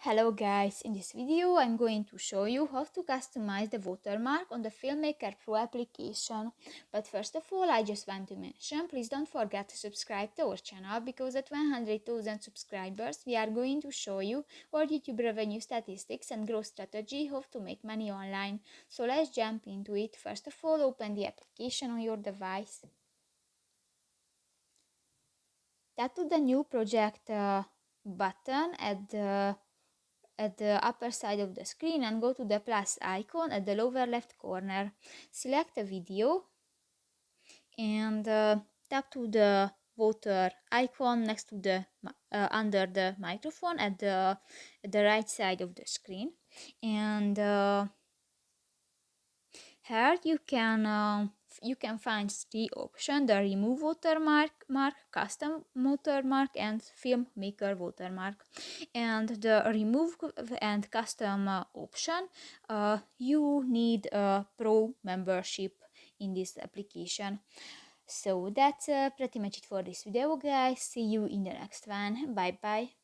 Hello guys, in this video I'm going to show you how to customize the watermark on the Filmmaker Pro application. But first of all, I just want to mention, please don't forget to subscribe to our channel because at 100,000 subscribers we are going to show you our YouTube revenue statistics and growth strategy, how to make money online. So let's jump into it. First of all, open the application on your device. Tap to the new project button at the upper side of the screen and go to the plus icon at the lower left corner. Select a video and tap to the water icon next to the under the microphone at the right side of the screen, and here you can find three options: the remove watermark, custom watermark, and filmmaker watermark. And the remove and custom option, you need a pro membership in this application. So that's pretty much it for this video, guys. See you in the next one. Bye bye.